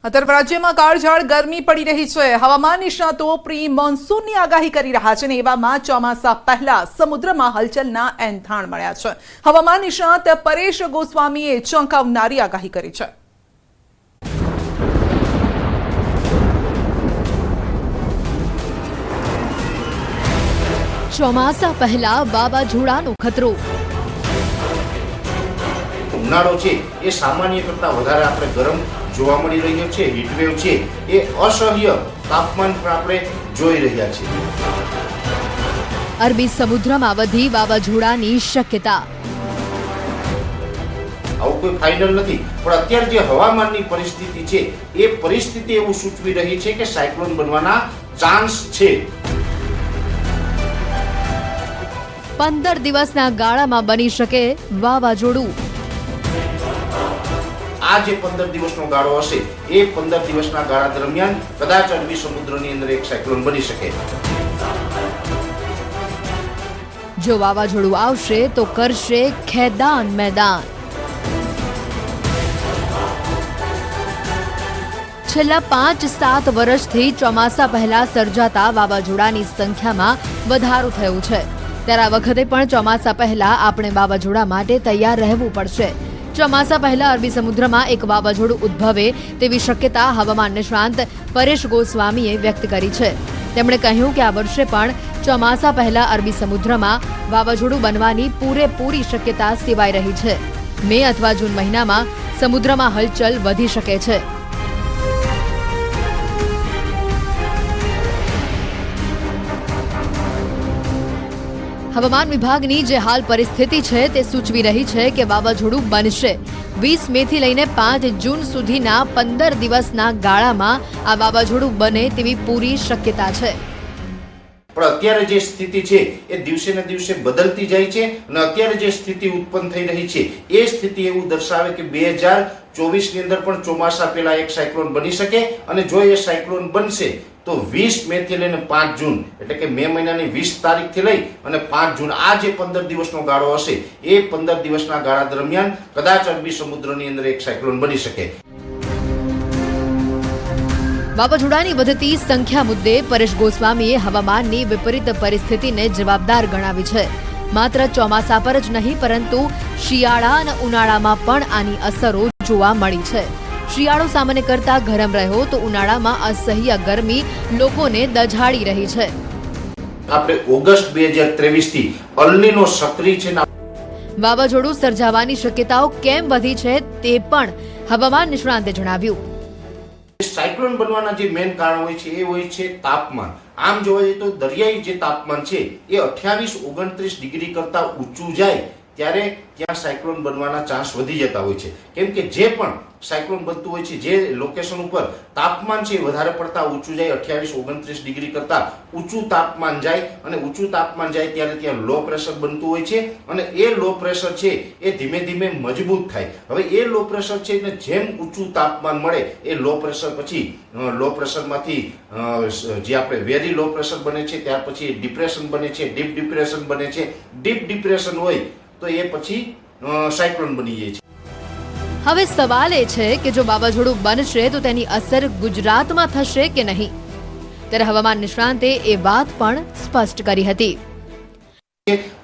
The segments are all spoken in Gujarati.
અત્યારે રાજ્યમાં કાળઝાળ ગરમી પડી રહી છે। હવામાન નિષ્ણાતો પ્રી મોન્સૂનની આગાહી કરી રહ્યા છે ને એવામાં ચોમાસા પહેલા સમુદ્રમાં હલચલના એંધાણ મળ્યા છે। હવામાન નિષ્ણાત પરેશ ગોસ્વામીએ ચોંકાવનારી આગાહી કરી છે। ચોમાસા પહેલા વાવાઝોડાનો ખતરો। ઉનાળો છે એ સામાન્ય કરતા વધારે આપણે ગરમ જોવા મળી રહ્યો છે। હીટવેવ છે એ અસહ્ય તાપમાન પર આપણે જોઈ રહ્યા છીએ। અરબી સમુદ્રમાં વધી વાવાઝોડાની શક્યતા। આવું કોઈ ફાઇનલ નથી, પણ અત્યારે જે હવામાનની પરિસ્થિતિ છે એ પરિસ્થિતિ એવું સૂચવી રહી છે કે સાયક્લોન બનવાના ચાન્સ છે। 15 દિવસના ગાળામાં બની શકે વાવાઝોડું। આ જે 15 દિવસનો ગાળો હશે એ 15 દિવસના ગાળા દરમિયાન કદાચ અરબી સમુદ્રની અંદર એક સાયક્લોન બની શકે। જો વાવાઝોડું આવશે તો કરશે ખેદાન મેદાન। છેલ્લા 5-7 વર્ષથી ચોમાસા પહેલા સર્જાતા વાવાઝોડાની સંખ્યામાં વધારો થયો છે, ત્યારે આ વખતે પણ ચોમાસા પહેલા આપણે વાવાઝોડા માટે તૈયાર રહેવું પડશે। ચોમાસા પહેલા અરબી સમુદ્રમાં એક વાવાઝોડું ઉદ્ભવે તેવી શક્યતા હવામાન નિષ્ણાંત પરેશ ગોસ્વામીએ વ્યક્ત કરી છે। તેમણે કહ્યું કે આ વર્ષે પણ ચોમાસા પહેલા અરબી સમુદ્રમાં વાવાઝોડું બનવાની પૂરેપૂરી શક્યતા સેવાઈ રહી છે। મે અથવા જૂન મહિનામાં સમુદ્રમાં હલચલ વધી શકે છે। હવામાન વિભાગની જે હાલ પરિસ્થિતિ છે તે સૂચવી રહી છે કે વાવાઝોડું બનશે। 20 મેથી લઈને 5 જૂન સુધીના 15 દિવસના ગાળામાં આ વાવાઝોડું બને તેવી પૂરી શક્યતા છે। પણ અત્યારે જે સ્થિતિ છે એ દિવસે ને દિવસે બદલતી જાય છે અને અત્યારે જે સ્થિતિ ઉત્પન્ન થઈ રહી છે એ સ્થિતિ એવું દર્શાવે કે 2024 ની અંદર પણ ચોમાસા પહેલા એક સાયક્લોન બની શકે અને જો એ સાયક્લોન બનશે તો 20 મે થી લઈને 5 જૂન એટલે કે મે મહિનાની 20 તારીખથી લઈ અને 5 જૂન આ જે 15 દિવસનો ગાળો હશે એ 15 દિવસના ગાળા દરમિયાન કદાચ અરબી સમુદ્રની અંદર એક સાયક્લોન બની શકે। વાવાઝોડાની વધતી સંખ્યા મુદ્દે પરેશ ગોસ્વામીએ હવામાનની વિપરીત પરિસ્થિતિને જવાબદાર ગણાવી છે। માત્ર ચોમાસા પર જ નહીં પરંતુ શિયાળા અને ઉનાળામાં પણ આની અસરો જોવા મળી છે। શિયાળો સામાન્ય કરતા ગરમ રહ્યો તો ઉનાળામાં અસહ્ય ગરમી લોકોને દઝાડી રહી છે। આપણે ઓગસ્ટ 2023 થી અલ નીનો સક્રિય છે। વાવાઝોડું સર્જાવાની શક્યતાઓ કેમ વધી છે તે પણ હવામાન નિષ્ણાંતે જણાવ્યું। સાયક્લોન બનવાના જે મેઇન કારણ હોય છે એ હોય છે તાપમાન। આમ જોવા જઈએ તો દરિયાઈ જે તાપમાન છે એ 28-29 ડિગ્રી કરતા ઊંચું જાય ત્યારે ત્યાં સાયક્લોન બનવાના ચાન્સ વધી જતા હોય છે, કેમ કે જે પણ સાયક્લોન બનતું હોય છે જે લોકેશન ઉપર તાપમાન છે વધારે પડતા ઊંચું જાય 28-29 ડિગ્રી કરતા ઊંચું તાપમાન જાય અને ઊંચું તાપમાન જાય ત્યારે ત્યાં લો પ્રેશર બનતું હોય છે અને એ લો પ્રેશર છે એ ધીમે ધીમે મજબૂત થાય। હવે એ લો પ્રેશર છે ને જેમ ઊંચું તાપમાન મળે એ લો પ્રેશર પછી લો પ્રેશરમાંથી જે આપણે વેરી લો પ્રેશર બને છે ત્યાર પછી ડિપ્રેશન બને છે, ડીપ ડિપ્રેશન બને છે। ડીપ ડિપ્રેશન હોય તો એ પછી સાયક્લોન બની જાય છે। હવે સવાલ એ છે કે જો વાવાઝોડું બનશે તો તેની અસર ગુજરાતમાં થશે કે નહીં, ત્યારે હવામાન નિષ્ણાંતે એ વાત પણ સ્પષ્ટ કરી હતી।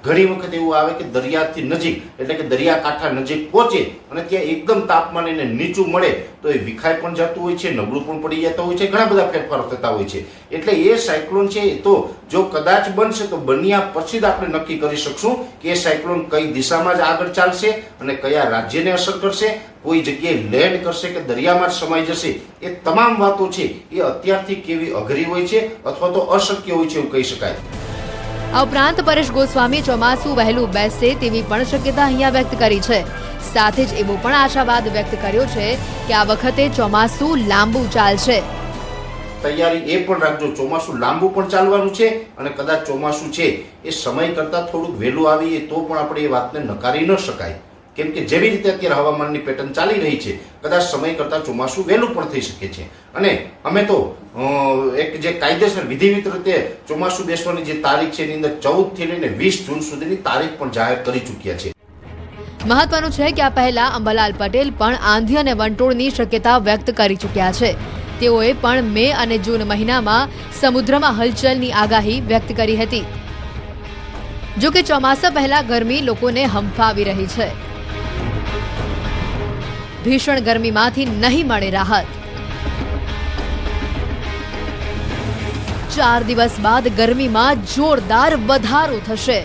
ઘણી વખત એવું આવે કે દરિયાથી નજીક એટલે કે દરિયાકાંઠા નજીક પહોંચે અને ત્યાં એકદમ તાપમાન એને નીચું મળે તો એ વિખાઈ પણ જતું હોય છે, નબળું પણ પડી જતું હોય છે, ઘણા બધા ફેરફારો થતા હોય છે। એટલે એ સાયક્લોન છે તો જો કદાચ બનશે તો બન્યા પછી જ આપણે નક્કી કરી શકશું કે એ સાયક્લોન કઈ દિશામાં જ આગળ ચાલશે અને કયા રાજ્યને અસર કરશે, કોઈ જગ્યાએ લેન્ડ કરશે કે દરિયામાં જ સમાઈ જશે। એ તમામ વાતો છે એ અત્યારથી કેવી અઘરી હોય છે અથવા તો અશક્ય હોય છે એવું કહી શકાય। આ ઉપરાંત પરેશ ગોસ્વામી ચોમાસું વહેલું બેસે તેવી પણ શક્યતા અહીંયા વ્યક્ત કરી છે। સાથે જ એવો પણ આશાવાદ વ્યક્ત કર્યો છે કે આ વખતે ચોમાસું લાંબુ ચાલશે। તૈયારી એ પણ રાખજો, ચોમાસું લાંબુ પણ ચાલવાનું છે અને કદાચ ચોમાસું છે એ સમય કરતા થોડુંક વહેલું આવીએ તો પણ આપણે એ વાતને નકારી ન શકાય, કેમ કે જેવી રીતે અત્યારે હવામાનની પેટર્ન ચાલી રહી છે કદાચ સમય કરતા ચોમાસું વહેલું પણ થઈ શકે છે। અને અમે તો એક જે કાયદેસર વિધિવિત રીતે ચોમાસું બેસવાની જે તારીખ છે એની અંદર 14 થી લઈને 20 જૂન સુધીની તારીખ પણ જાહેર કરી ચૂક્યા છે। મહત્વનું છે કે આ પહેલા અંબાલાલ પટેલ પણ આંધી અને વંટોળની શક્યતા વ્યક્ત કરી ચૂક્યા છે. તેઓએ પણ મે અને જૂન મહિનામાં સમુદ્રમાં હલચલની આગાહી વ્યક્ત કરી હતી. જો કે ચોમાસા પહેલા ગરમી લોકોને હંફાવી રહી છે. ભીષણ ગરમીમાંથી નહીં મળે રાહત. 4 દિવસ બાદ ગરમીમાં જોરદાર વધારો થશે.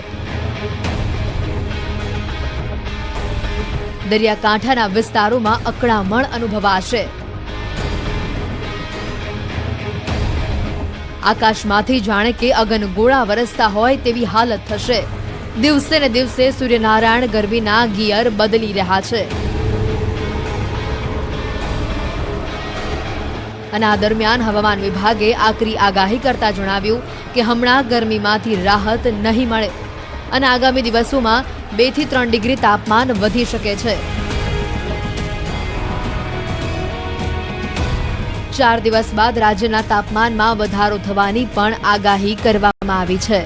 દરિયાકાંઠાના વિસ્તારોમાં અકળામણ અનુભવાશે. આકાશમાંથી જાણે કે અગનગોળા વરસતા હોય તેવી હાલત થશે. દિવસે ને દિવસે સૂર્યનારાયણ ગરમીના ગિયર બદલી રહ્યા છે. અને આ દરમિયાન હવામાન વિભાગે આકરી આગાહી કરતા જણાવ્યું કે હમણાં ગરમીમાંથી રાહત નહીં મળે અને આગામી દિવસોમાં 2 થી 3 ડિગ્રી તાપમાન વધી શકે છે. 4 દિવસ બાદ રાજ્યના તાપમાનમાં વધારો થવાની પણ આગાહી કરવામાં આવી છે.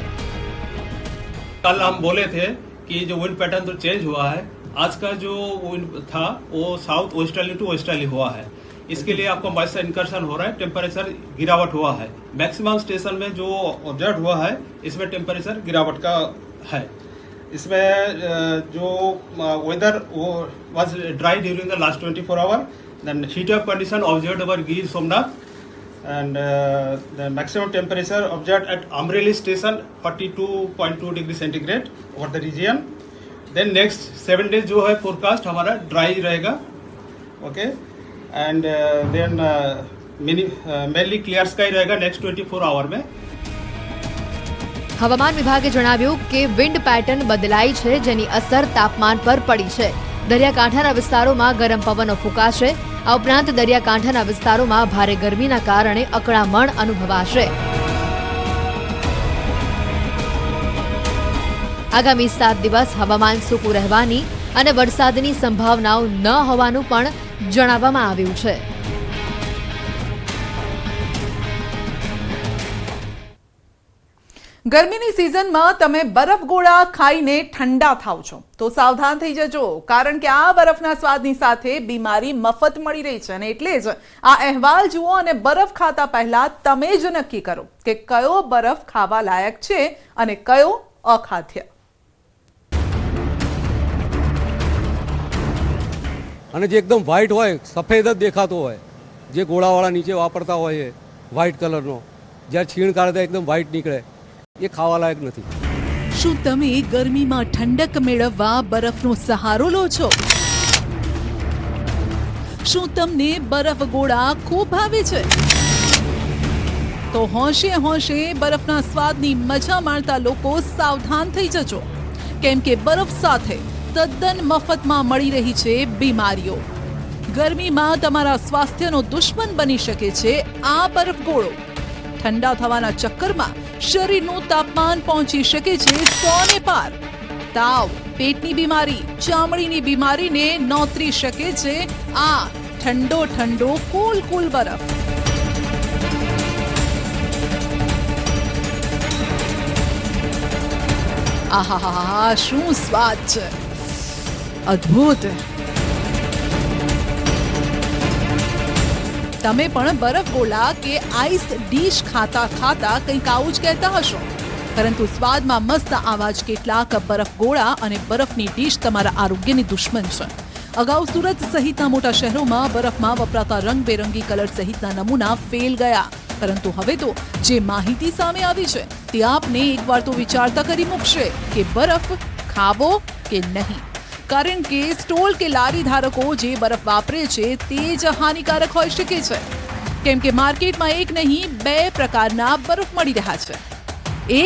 कल हम बोले थे कि जो विंड पैटर्न तो चेंज हुआ है, आज का जो विंड था वो साउथ वेस्टर्ली टू वेस्टर्ली हुआ है. इसके लिए आपको मॉइस्चर इनकर्शन हो रहा है, टेम्परेचर गिरावट हुआ है. मैक्सिमम स्टेशन में जो ऑब्जर्व हुआ है इसमें टेम्परेचर गिरावट का है. इसमें जो वेदर वो was dry during the last 24 hour. Then heat of condition observed over Gir Somnath and the maximum temperature observed at Amreli station 42.2 degree centigrade over the region. Then next 7 days जो है forecast हमारा dry रहेगा, okay, and then mainly clear sky रहेगा next 24 hour में. હવામાન વિભાગે જણાવ્યું કે વિન્ડ પેટર્ન બદલાઈ છે, જેની અસર તાપમાન પર પડી છે. દરિયાકાંઠાના વિસ્તારોમાં ગરમ પવનો ફૂંકાશે. આ ઉપરાંત દરિયાકાંઠાના વિસ્તારોમાં ભારે ગરમીના કારણે અકળામણ અનુભવાશે. આગામી 7 દિવસ હવામાન સૂકું રહેવાની અને વરસાદની સંભાવનાઓ ન હોવાનું પણ જણાવવામાં આવ્યું છે. ગરમીની સિઝનમાં તમે બરફ ગોળા ખાઈને ઠંડા થાવ છો તો સાવધાન થઈ જજો, કારણ કે આ બરફના સ્વાદની સાથે બીમારી મફત મળી રહી છે. અને એટલે જ આ અહેવાલ જુઓ અને બરફ ખાતા પહેલા તમે જ નક્કી કરો કે કયો બરફ ખાવા લાયક છે અને કયો અખાદ્ય. અને જે એકદમ વ્હાઇટ હોય, સફેદ જ દેખાતો હોય, જે ગોળાવાળા નીચે વાપરતા હોય વ્હાઇટ કલરનો, જ્યારે છીણ કાઢે એકદમ વ્હાઇટ નીકળે, એ ખાવા લાયક નથી. શું તમે ગરમીમાં ઠંડક મેળવવા બરફનો સહારો લો છો? શું તમને બરફ ગોળા ખૂબ ભાવે છે? તો હોંશે હોંશે બરફના સ્વાદની મજા માણતા લોકો સાવધાન થઈ જજો, કેમ કે બરફ સાથે તદ્દન મફતમાં મળી રહી છે બીમારીઓ. ગરમીમાં તમારા સ્વાસ્થ્યનો દુશ્મન બની શકે છે આ બરફ ગોળો. ઠંડા થવાના ચક્કરમાં શરીરનું તાપમાન પહોંચી શકે છે 100 ને પાર. તાવ, પેટની બીમારી, ચામડીની બીમારીને નોતરી શકે છે આ ઠંડો ઠંડો કુલ કુલ બરફ. આહાહા, શું સ્વાદ છે, અદ્ભુત. તમે પણ બરફ ગોળા કે આઈસ ડીશ ખાતા ખાતા કંઈક આવું જ કહેતા હશો, પરંતુ સ્વાદમાં મસ્ત આવા જ કેટલાક બરફ ગોળા અને બરફની ડીશ તમારા આરોગ્યની દુશ્મન છે. અગાઉ સુરત સહિતના મોટા શહેરોમાં બરફમાં વપરાતા રંગબેરંગી કલર સહિતના નમૂના ફેલ ગયા, પરંતુ હવે તો જે માહિતી સામે આવી છે તે આપને એકવાર તો વિચારતા કરી મૂકશે કે બરફ ખાવો કે નહીં. કારણ કે સ્ટોલ કે લારી ધારકો જે બરફ વાપરે છે તે જ હાનિકારક હોઈ શકે છે, કેમ કે માર્કેટમાં એક નહીં 2 પ્રકારના બરફ મળી રહ્યા છે.